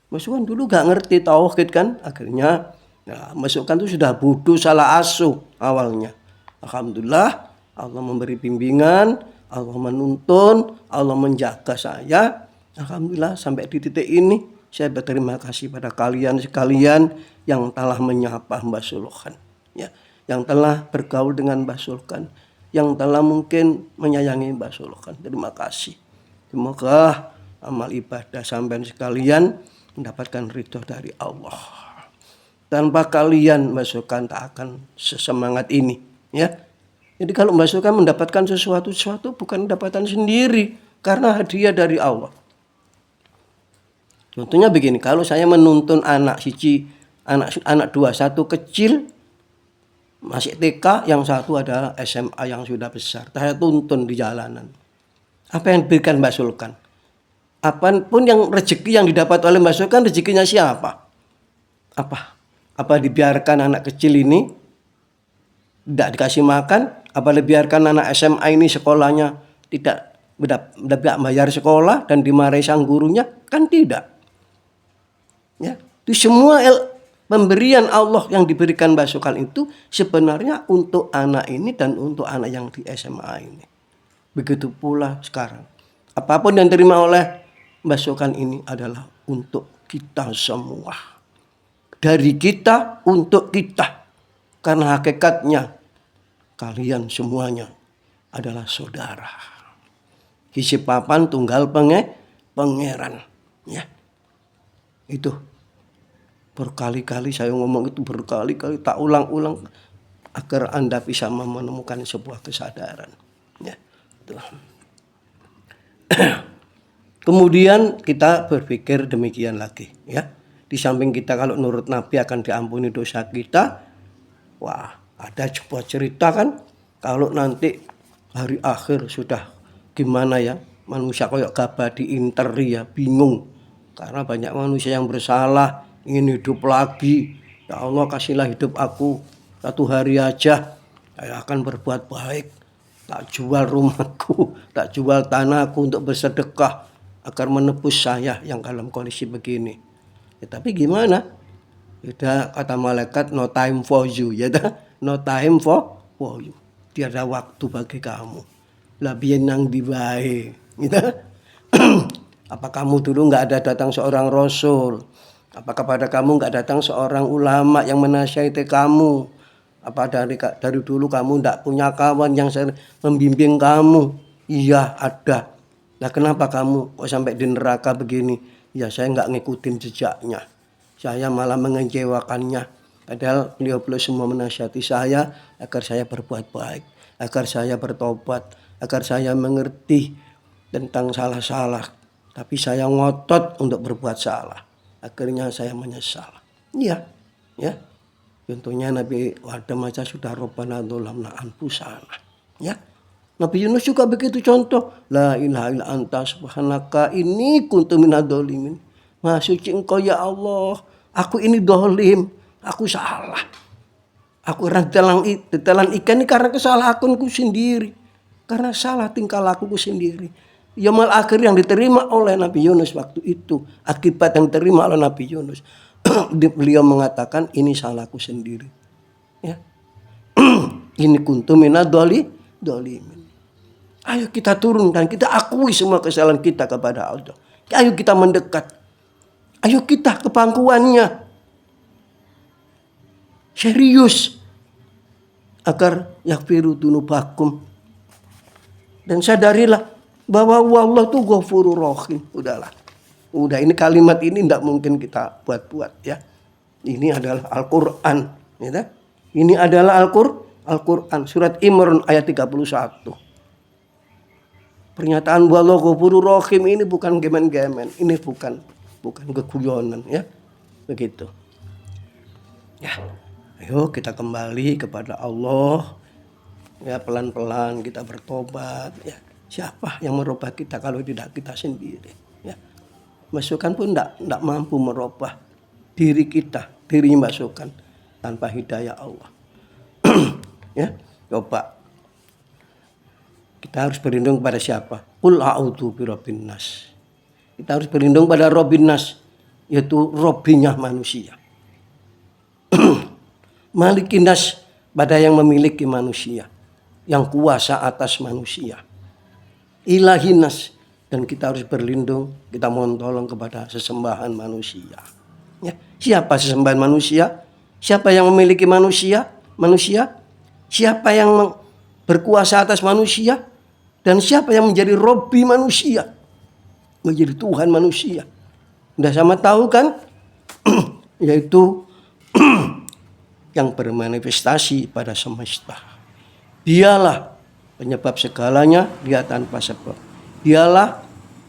Mbak Sulkan dulu gak ngerti tauhid kan, akhirnya Mbak Sulkan itu sudah bodoh salah asuh awalnya. Alhamdulillah Allah memberi bimbingan, Allah menuntun, Allah menjaga saya. Alhamdulillah sampai di titik ini saya berterima kasih pada kalian sekalian yang telah menyapa Mbak Sulkan, ya, yang telah bergaul dengan Mbak Sulkan, yang telah mungkin menyayangi Mbak Sulkan. Terima kasih. Semoga amal ibadah sampean sekalian mendapatkan ridho dari Allah. Tanpa kalian Mbak Sulkan tak akan sesemangat ini, ya. Jadi kalau Mbak Sulkan mendapatkan sesuatu bukan dapatan sendiri, karena hadiah dari Allah. Contohnya begini, kalau saya menuntun anak dua, satu kecil masih TK, yang satu adalah SMA yang sudah besar. Saya tuntun di jalanan. Apa yang diberikan Mbak Sulkan? Apapun yang rezeki yang didapat oleh Mbak Sulkan, rezekinya siapa? Apa dibiarkan anak kecil ini tidak dikasih makan? Apa dibiarkan anak SMA ini sekolahnya tidak bayar sekolah dan dimarahi sang gurunya? Kan tidak. Ya, itu semua pemberian Allah yang diberikan Mbak Sulkan itu sebenarnya untuk anak ini dan untuk anak yang di SMA ini. Begitu pula sekarang. Apapun yang diterima oleh Mbah Sokan ini adalah untuk kita semua. Dari kita untuk kita. Karena hakikatnya kalian semuanya adalah saudara. Kisi papan tunggal pangeran. Ya. Itu berkali-kali saya ngomong itu berkali-kali, tak ulang-ulang agar Anda bisa menemukan sebuah kesadaran. Ya. Itu. Kemudian kita berpikir demikian lagi, ya. Di samping kita kalau nurut Nabi akan diampuni dosa kita, wah, ada sebuah cerita kan, kalau nanti hari akhir sudah gimana ya, manusia kayak gabah diinteri ya, bingung. Karena banyak manusia yang bersalah, ingin hidup lagi. Ya Allah, kasihlah hidup aku 1 hari aja, saya akan berbuat baik. Tak jual rumahku, tak jual tanahku untuk bersedekah agar menebus saya yang dalam kondisi begini. Ya, tapi gimana? Tidak, kata malaikat, no time for you, ya dah, no time for you. Tiada waktu bagi kamu. Lebih nang dibae, gitu. Apa kamu dulu nggak ada datang seorang rasul? Apa kepada kamu nggak datang seorang ulama yang menasihati kamu? Apa dari dulu kamu nggak punya kawan yang membimbing kamu? Iya, ada. Nah, kenapa kamu kok sampai di neraka begini? Ya, saya nggak ngikutin jejaknya. Saya malah mengecewakannya. Padahal beliau semua menasihati saya agar saya berbuat baik, agar saya bertobat, agar saya mengerti tentang salah-salah. Tapi saya ngotot untuk berbuat salah. Akhirnya saya menyesal. Iya, ya. Contohnya Nabi Adam aja sudah Rabbana dzolamna anfusana. Ya. Nabi Yunus juga begitu contoh. La ilaha illa anta subhanaka inni kuntu minadz-dzalimin. Maha suci Engkau ya Allah. Aku ini dolim. Aku salah. Aku telan ikan ini karena kesalahan akunku sendiri. Karena salah tingkah lakuku sendiri. Yaumul akhir yang diterima oleh Nabi Yunus waktu itu. Akibat yang diterima oleh Nabi Yunus. Beliau mengatakan ini salahku sendiri. Ya. Ini kuntu minadz-dzalimin. Ayo kita turunkan, kita akui semua kesalahan kita kepada Allah. Ayo kita mendekat. Ayo kita ke pangkuannya. Serius. Agar yaghfiru dzunubakum. Dan sadarilah bahwa Allah tuh Ghafurur Rahim. Udahlah. Udah, ini kalimat ini tidak mungkin kita buat-buat ya. Ini adalah Al-Quran. Ya, ini adalah Al-Quran. Surat Imran ayat 31. Pernyataan bahwa Allah Ghafurur Rahim ini bukan gemen-gemen. Ini bukan keguyonan ya. Begitu. Ya. Ayo kita kembali kepada Allah. Ya, pelan-pelan kita bertobat ya. Siapa yang merubah kita kalau tidak kita sendiri ya. Masukan pun tidak mampu merubah diri kita, diri masukan tanpa hidayah Allah. Ya, coba kita harus berlindung pada siapa? Qul a'udzu birabbin nas. Kita harus berlindung pada Rabbin nas, yaitu Robbinya manusia. Malikin nas, pada yang memiliki manusia, yang kuasa atas manusia. Ilahin nas, dan kita harus berlindung, kita mohon tolong kepada sesembahan manusia. Ya, siapa sesembahan manusia? Siapa yang memiliki manusia? Manusia? Siapa yang berkuasa atas manusia? Dan siapa yang menjadi Robbi manusia? Menjadi Tuhan manusia. Udah sama tahu kan? Yaitu yang bermanifestasi pada semesta. Dialah penyebab segalanya, dia tanpa sebab. Dialah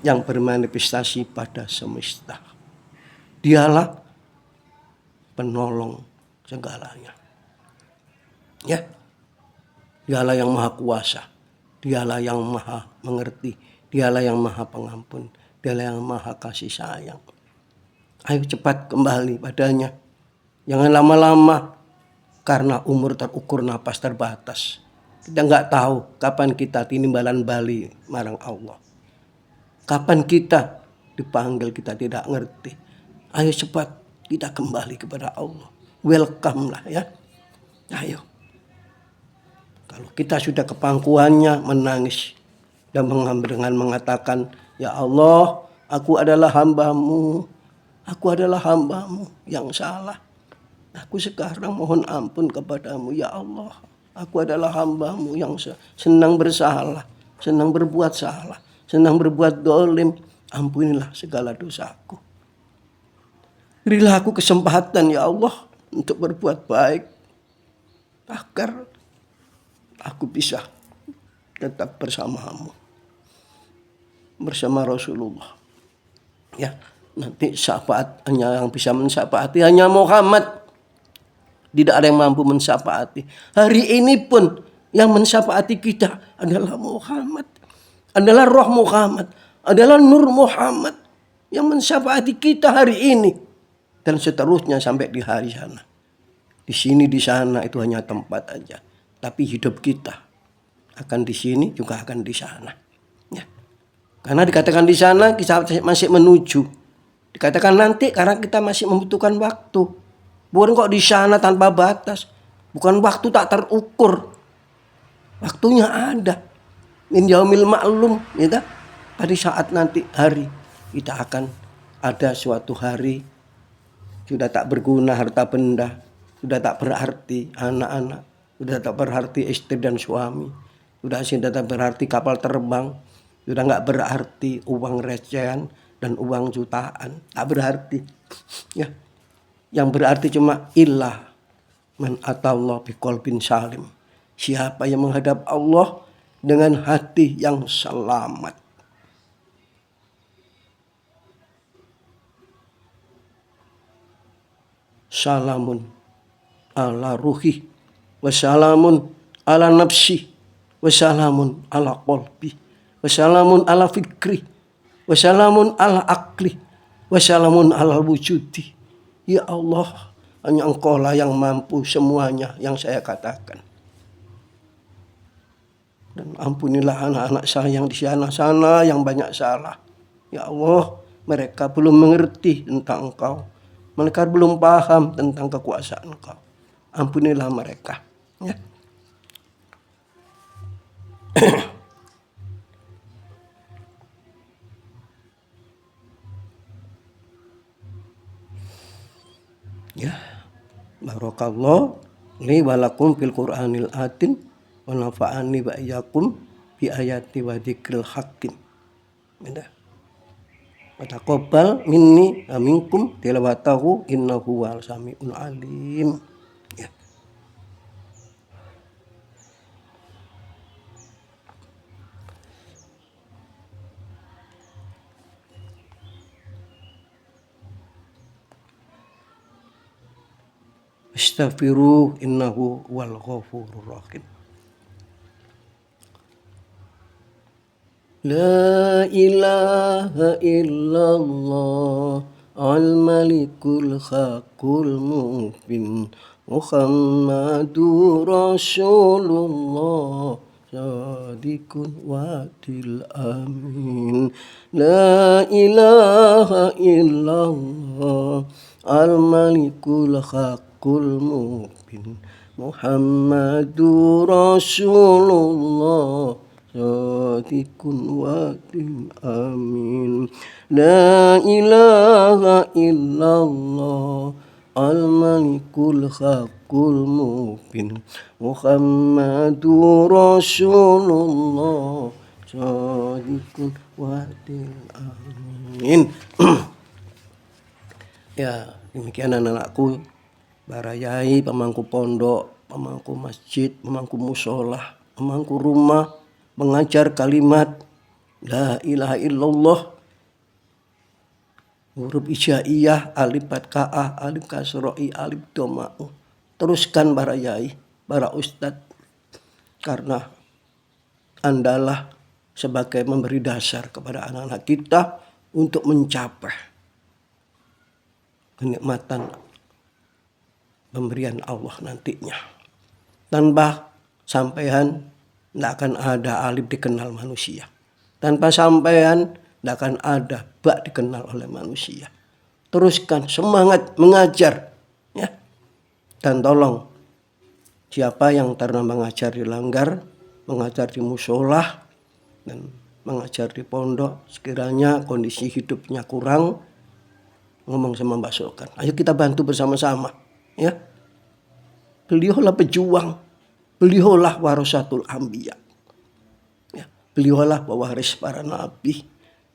yang bermanifestasi pada semesta. Dialah penolong segalanya. Ya. Dialah yang maha kuasa. Dialah yang maha mengerti. Dialah yang maha pengampun. Dialah yang maha kasih sayang. Ayo cepat kembali padanya. Jangan lama-lama. Karena umur terukur, napas terbatas. Kita nggak tahu kapan kita tinimbalan bali marang Allah. Kapan kita dipanggil kita tidak ngerti. Ayo cepat kita kembali kepada Allah. Welcome lah ya. Ayo. Kalau kita sudah ke pangkuannya menangis. dan dengan mengatakan, ya Allah, aku adalah hamba-Mu, aku adalah hamba-Mu yang salah. Aku sekarang mohon ampun kepadamu, ya Allah. Aku adalah hamba-Mu yang senang bersalah, senang berbuat salah, senang berbuat dolim. Ampunilah segala dosaku. Berilah aku kesempatan, ya Allah, untuk berbuat baik, agar aku bisa tetap bersamamu, bersama Rasulullah. Ya, nanti syafaat hanya yang bisa mensyafaati hanya Muhammad. Tidak ada yang mampu mensyafaati. Hari ini pun yang mensyafaati kita adalah Muhammad, adalah Roh Muhammad, adalah Nur Muhammad yang mensyafaati kita hari ini dan seterusnya sampai di hari sana. Di sini di sana itu hanya tempat aja, tapi hidup kita akan di sini juga akan di sana. Ya. Karena dikatakan di sana kita masih menuju. Dikatakan nanti karena kita masih membutuhkan waktu. Bukan kok di sana tanpa batas. Bukan waktu tak terukur. Waktunya ada. Min yaumil ma'lum. Ya, pada saat nanti hari kita akan ada suatu hari. Sudah tak berguna harta benda. Sudah tak berarti anak-anak. Sudah tak berarti istri dan suami. Sudah tak berarti kapal terbang. Sudah nggak berarti uang recehan dan uang jutaan. Tak berarti. Ya. Yang berarti cuma illah man atallah biqalbin salim. Siapa yang menghadap Allah dengan hati yang selamat. Salamun ala ruhi, wassalamun ala nafsi, wassalamun ala qalbi, wassalamun ala fikri, wassalamun ala akli, wassalamun ala wujudi. Ya Allah, hanya Engkau lah yang mampu semuanya yang saya katakan. Dan ampunilah anak-anak saya yang di sana yang banyak salah. Ya Allah, mereka belum mengerti tentang Engkau. Mereka belum paham tentang kekuasaan Engkau. Ampunilah mereka. Ya. Ya, barakallah li walakum fil Qur'anil atin wa nafa'ani wa iyyakum bi ayati wa dzikril hakim. Ya. Wa taqabbal minni wa minkum tilawatahu innahu wal samiul alim. Ya. Astaghfiruh innahu wal ghafurur rahim. La ilaha illallah al-malikul haqqul mubin Muhammadur Rasulullah Sadiqun wadil amin. La ilaha illallah al-malikul haqqul mubin Muhammadur Rasulullah Sadiqun wadin amin. La ilaha illallah al-malikul haqqul mubin Muhammadur Rasulullah Sadiqun wadin amin. Ya, demikian anak-anakku, para yai, pemangku pondok, pemangku masjid, pemangku musola, pemangku rumah, mengajar kalimat la ilaha illallah, huruf hijaiyah, alif fathah, alif kasroi, alif doma'u. Teruskan para yai, para ustadz, karena andalah sebagai memberi dasar kepada anak-anak kita untuk mencapai kenikmatan pemberian Allah nantinya. Tanpa sampean tidak akan ada alif dikenal manusia. Tanpa sampean tidak akan ada bak dikenal oleh manusia. Teruskan semangat mengajar, ya. Dan tolong siapa yang pernah mengajar di langgar, mengajar di musola, dan mengajar di pondok, sekiranya kondisi hidupnya kurang, ngomong sama Mbak Sulkan, ayo kita bantu bersama-sama, ya. Beliaulah pejuang, beliaulah warasatul anbiya, ya. Beliaulah pewaris para nabi.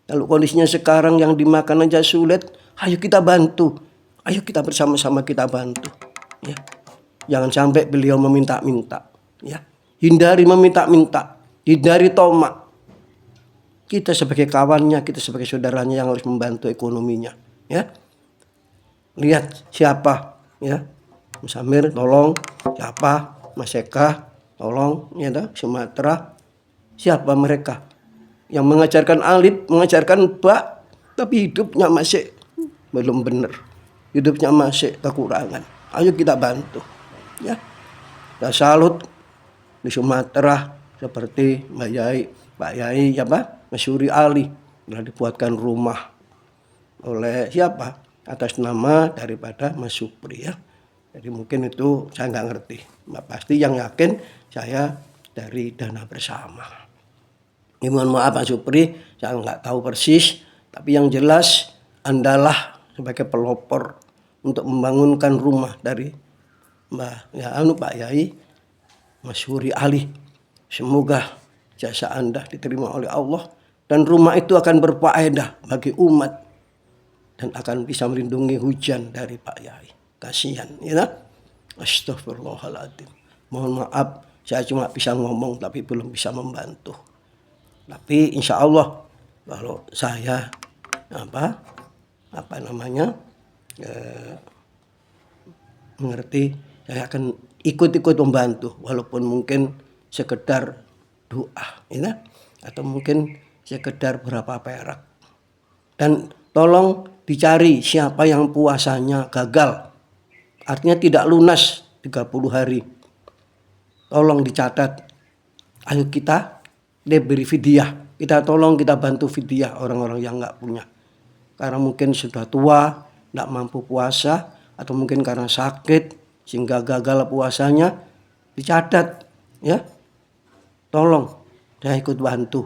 Kalau kondisinya sekarang yang dimakan aja sulit, ayo kita bantu, ayo kita bersama-sama kita bantu, ya. Jangan sampai beliau meminta-minta, ya. Hindari meminta-minta, hindari tomak. Kita sebagai kawannya, kita sebagai saudaranya yang harus membantu ekonominya, ya. Lihat siapa, ya. Mas Amir tolong, siapa, Mas Eka tolong, ya, Sumatera. Siapa mereka yang mengajarkan alif, mengajarkan ba, tapi hidupnya masih belum benar, hidupnya masih kekurangan. Ayo kita bantu, ya. Kita salut di Sumatera seperti Mbak Yai, Pak Yai, Mas Yuri Ali telah dibuatkan rumah oleh siapa? Atas nama daripada Mas Supri, ya. Jadi mungkin itu saya nggak ngerti. Pasti yang yakin saya dari dana bersama. Ya, mohon maaf Pak Supri, saya nggak tahu persis. Tapi yang jelas Andalah sebagai pelopor untuk membangunkan rumah dari Pak Yai, Mas Yuri Ali. Semoga jasa Anda diterima oleh Allah dan rumah itu akan berfaedah bagi umat dan akan bisa melindungi hujan dari Pak Yai. Kasihan, ya. Astagfirullahaladzim. Mohon maaf, saya cuma bisa ngomong tapi belum bisa membantu. Tapi insya Allah kalau saya mengerti, saya akan ikut-ikut membantu walaupun mungkin sekedar doa, ya, atau mungkin sekedar berapa perak. Dan tolong dicari siapa yang puasanya gagal, artinya tidak lunas 30 hari. Tolong dicatat. Ayo kita beri fidyah. Kita tolong kita bantu fidyah orang-orang yang nggak punya. Karena mungkin sudah tua, nggak mampu puasa, atau mungkin karena sakit sehingga gagal puasanya. Dicatat, ya. Tolong saya ikut bantu.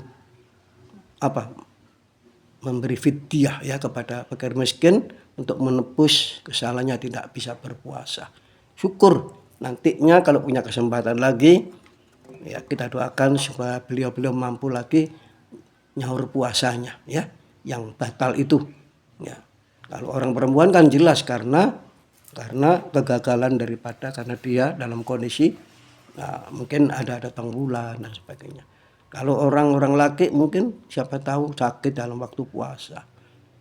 Memberi fidyah, ya, kepada fakir miskin untuk menebus kesalahannya tidak bisa berpuasa. Syukur nantinya kalau punya kesempatan lagi, ya, kita doakan supaya beliau mampu lagi nyaur puasanya, ya, yang batal itu, ya. Kalau orang perempuan kan jelas karena kegagalan karena dia dalam kondisi mungkin ada datang bulan dan sebagainya. Kalau orang laki mungkin siapa tahu sakit dalam waktu puasa,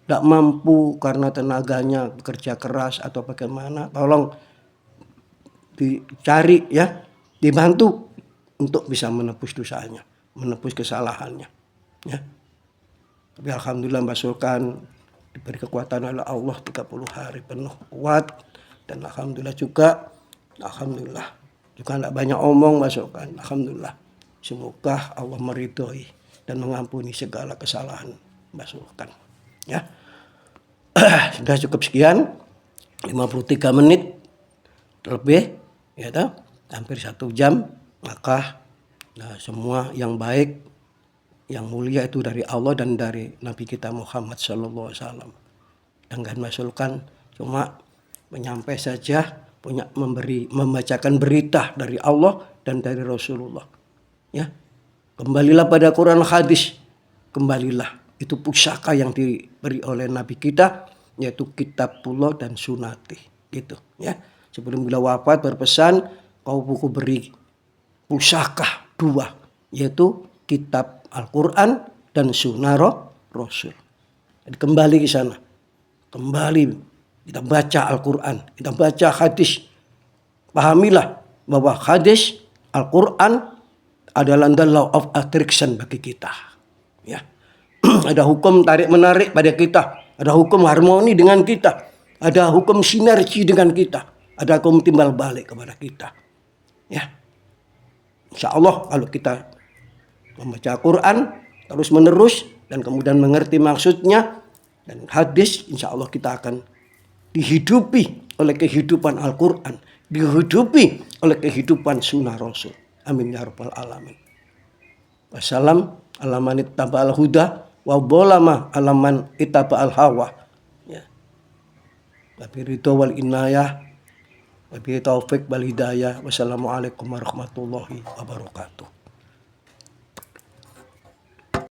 tidak mampu karena tenaganya bekerja keras atau bagaimana. Tolong dicari, ya, dibantu untuk bisa menebus dosanya, menebus kesalahannya, ya. Tapi alhamdulillah Mbak Sulkan diberi kekuatan oleh Allah 30 hari penuh kuat, dan alhamdulillah juga tidak banyak omong Mbak Sulkan. Alhamdulillah. Semoga Allah meridhoi dan mengampuni segala kesalahan Mbak Sulkan, ya. Sudah cukup sekian, 53 menit lebih, ya, hampir 1 jam. Maka semua yang baik, yang mulia itu dari Allah dan dari Nabi kita Muhammad SAW. Dengan Mbak Sulkan cuma menyampai saja, membacakan berita dari Allah dan dari Rasulullah, ya. Kembalilah pada Quran hadis, kembalilah. Itu pusaka yang diberi oleh Nabi kita, yaitu kitabullah dan sunati, gitu, ya. Sebelum beliau wafat berpesan, kau buku beri pusaka 2, yaitu kitab Al-Quran dan sunnah Rasul. Jadi kembali ke sana, kembali kita baca Al-Quran, kita baca hadis. Pahamilah bahwa hadis Al-Quran adalah the law of attraction bagi kita, ya. Ada hukum tarik-menarik pada kita, ada hukum harmoni dengan kita, ada hukum sinergi dengan kita, ada hukum timbal balik kepada kita, ya. Insya Allah kalau kita membaca Quran terus menerus dan kemudian mengerti maksudnya dan hadis, insya Allah kita akan dihidupi oleh kehidupan Al-Quran, dihidupi oleh kehidupan sunnah Rasul. Amin ya rabbal alamin. Wassalam. alaman ittaba'al huda wa dhalama alaman ittaba'al hawa. Ya. Wabillahi ridho wal inayah, wabillahi taufik wal hidayah. Wassalamualaikum warahmatullahi wabarakatuh.